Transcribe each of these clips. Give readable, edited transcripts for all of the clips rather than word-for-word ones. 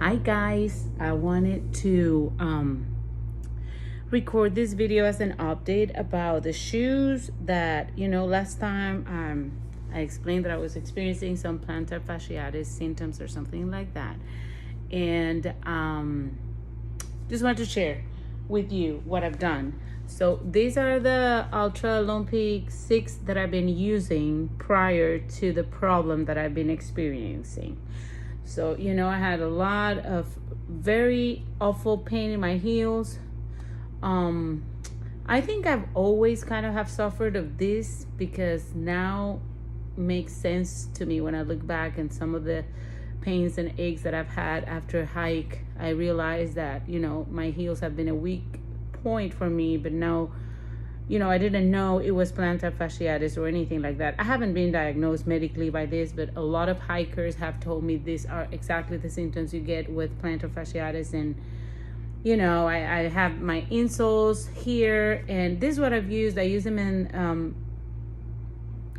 Hi guys, I wanted to record this video as an update about the shoes that, last time I explained that I was experiencing some plantar fasciitis symptoms or something like that. And just wanted to share with you what I've done. So these are the Ultra Olympic 6 that I've been using prior to the problem that I've been experiencing. So, I had a lot of very awful pain in my heels. I think I've always kind of have suffered of this because now makes sense to me when I look back and some of the pains and aches that I've had after a hike. I realized that, my heels have been a weak point for me, but now, I didn't know it was plantar fasciitis or anything like that. I haven't been diagnosed medically by this, but a lot of hikers have told me these are exactly the symptoms you get with plantar fasciitis. And, I have my insoles here, and this is what I've used. I use them in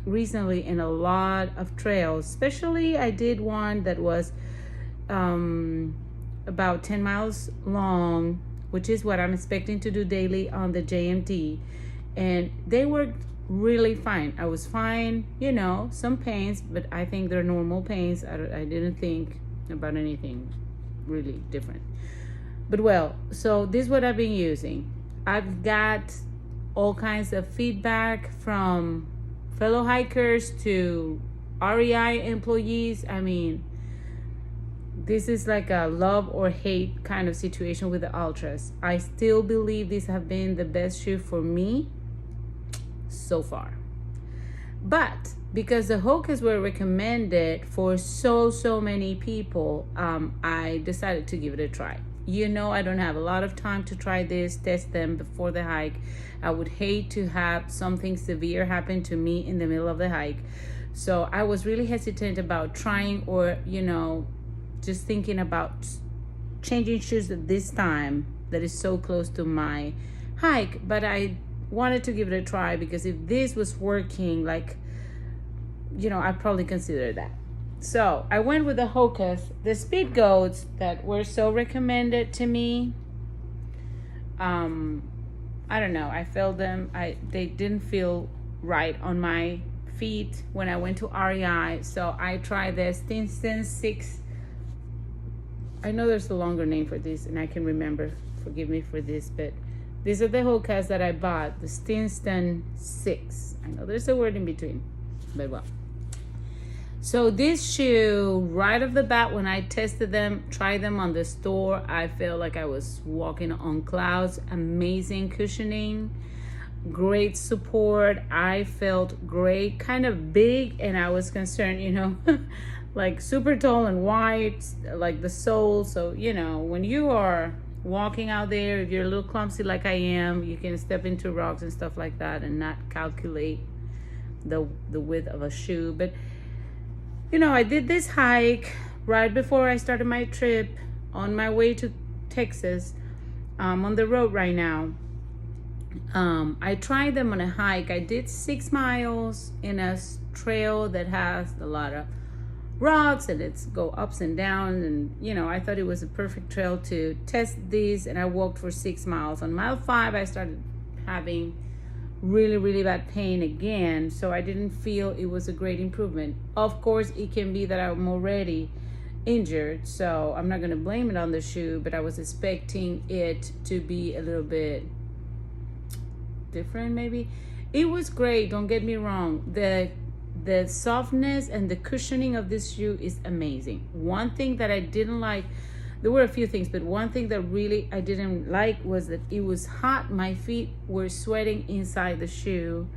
recently in a lot of trails. Especially I did one that was about 10 miles long, which is what I'm expecting to do daily on the JMT. And they worked really fine. I was fine, some pains, but I think they're normal pains. I didn't think about anything really different. But so this is what I've been using. I've got all kinds of feedback from fellow hikers to REI employees. I mean, this is like a love or hate kind of situation with the Ultras. I still believe these have been the best shoe for me so far. But because the Hokas were recommended for so many people, I decided to give it a try. I don't have a lot of time to try this, test them before the hike. I would hate to have something severe happen to me in the middle of the hike. So I was really hesitant about trying or, just thinking about changing shoes at this time that is so close to my hike. But I wanted to give it a try because if this was working, I'd probably consider that. So I went with the Hokas, the Speed Goats that were so recommended to me. I don't know. I felt them. They didn't feel right on my feet when I went to REI. So I tried the Stinson 6. I know there's a longer name for this and I can remember. Forgive me for this, but these are the Hokas that I bought, the Stinson 6. I know there's a word in between, but So this shoe, right off the bat, when I tested them, tried them on the store, I felt like I was walking on clouds. Amazing cushioning, great support. I felt great, kind of big, and I was concerned, like super tall and wide, like the sole. So, when you are walking out there, if you're a little clumsy like I am, you can step into rocks and stuff like that and not calculate the width of a shoe. But I did this hike right before I started my trip on my way to Texas. On the road right now. I tried them on a hike. I did 6 miles in a trail that has a lot of rocks and it's go ups and downs, and I thought it was a perfect trail to test these, and I walked for 6 miles. On mile 5 I started having really bad pain again, so I didn't feel it was a great improvement. Of course, it can be that I'm already injured, so I'm not going to blame it on the shoe, but I was expecting it to be a little bit different. Maybe it was great, don't get me wrong. The softness and the cushioning of this shoe is amazing. One thing that I didn't like, there were a few things, but one thing that really I didn't like was that it was hot. My feet were sweating inside the shoe.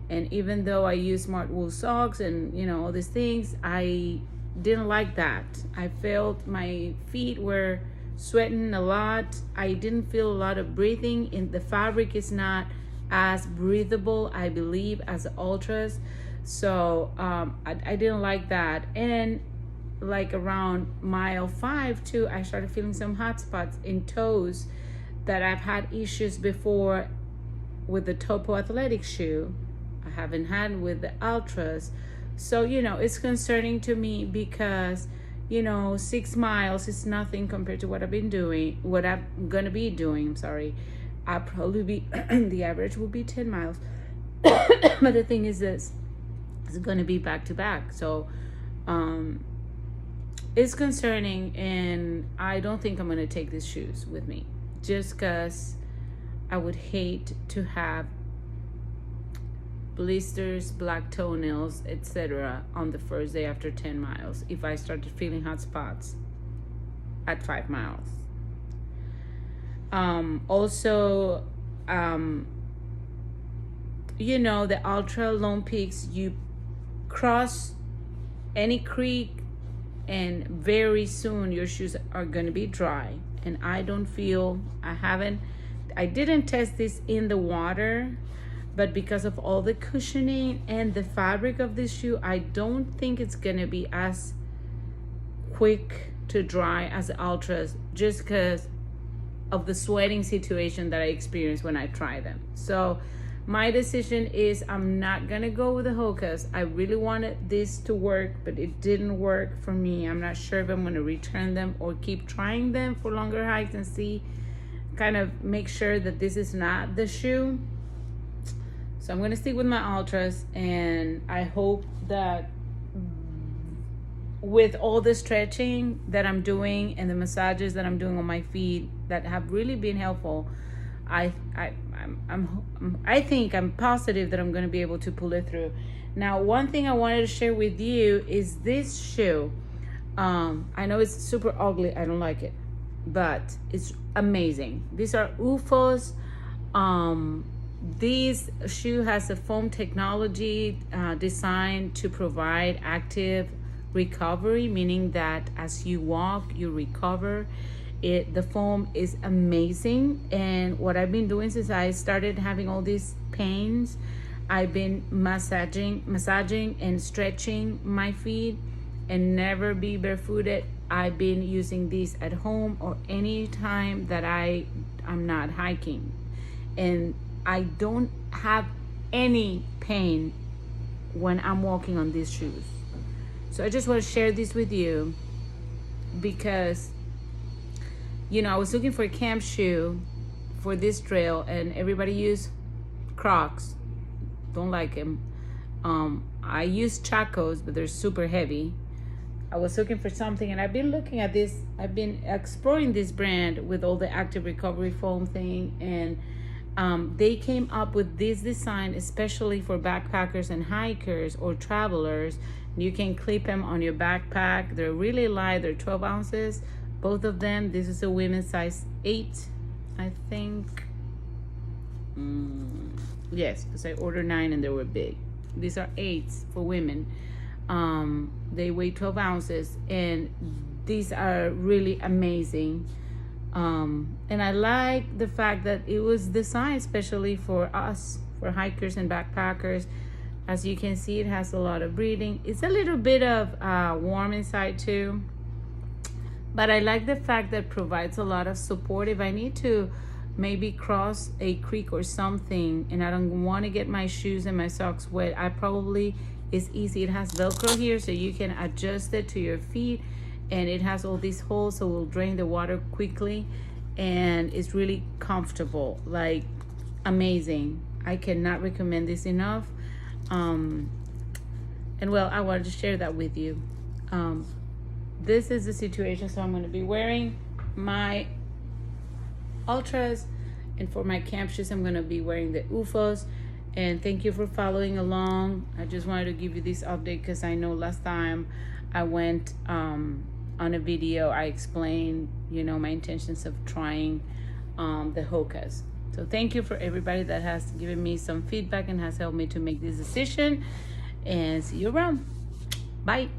And even though I use smart wool socks and, all these things, I didn't like that. I felt my feet were sweating a lot. I didn't feel a lot of breathing. And the fabric is not as breathable, I believe, as the Ultras. So I didn't like that. And like around mile 5 too, I started feeling some hot spots in toes that I've had issues before with the Topo Athletic shoe. I haven't had with the Ultras. So, it's concerning to me because, 6 miles is nothing compared to what I'm gonna be doing. I'm sorry. I'll probably be, the average will be 10 miles. But the thing is this, it's gonna be back to back. So, it's concerning, and I don't think I'm gonna take these shoes with me, just because I would hate to have blisters, black toenails, etc. on the first day after 10 miles if I started feeling hot spots at 5 miles. Also, the ultra long peaks, you cross any creek and very soon your shoes are going to be dry. And I didn't test this in the water, but because of all the cushioning and the fabric of this shoe, I don't think it's going to be as quick to dry as the Ultras, just because of the sweating situation that I experienced when I tried them. So my decision is I'm not going to go with the Hokas. I really wanted this to work, but it didn't work for me. I'm not sure if I'm going to return them or keep trying them for longer hikes and kind of make sure that this is not the shoe. So I'm going to stick with my Ultras, and I hope that with all the stretching that I'm doing and the massages that I'm doing on my feet that have really been helpful, I'm positive that I'm going to be able to pull it through. Now, one thing I wanted to share with you is this shoe. I know it's super ugly. I don't like it, but it's amazing. These are UFOs. This shoe has a foam technology designed to provide active recovery, meaning that as you walk, you recover. The foam is amazing, and what I've been doing since I started having all these pains, I've been massaging and stretching my feet, and never be barefooted. I've been using these at home or any time that I'm not hiking, and I don't have any pain when I'm walking on these shoes. So I just want to share this with you because, I was looking for a camp shoe for this trail, and everybody used Crocs. Don't like them. I use Chacos, but they're super heavy. I was looking for something, and I've been looking at this. I've been exploring this brand with all the active recovery foam thing, and they came up with this design especially for backpackers and hikers or travelers. You can clip them on your backpack. They're really light. They're 12 ounces, both of them. This is a women's size 8, I think. Yes, because I ordered 9 and they were big. These are 8s for women. They weigh 12 ounces, and these are really amazing. And I like the fact that it was designed especially for us, for hikers and backpackers. As you can see, it has a lot of breathing. It's a little bit of warm inside too, but I like the fact that it provides a lot of support. If I need to maybe cross a creek or something and I don't want to get my shoes and my socks wet, it's easy. It has Velcro here, so you can adjust it to your feet, and it has all these holes, so it will drain the water quickly, and it's really comfortable, like amazing. I cannot recommend this enough. And well, I wanted to share that with you. This is the situation, so I'm going to be wearing my Ultras, and for my camp shoes I'm going to be wearing the UFOs. And thank you for following along. I just wanted to give you this update because I know last time I went on a video, I explained my intentions of trying the Hokas. So thank you for everybody that has given me some feedback and has helped me to make this decision, and see you around. Bye.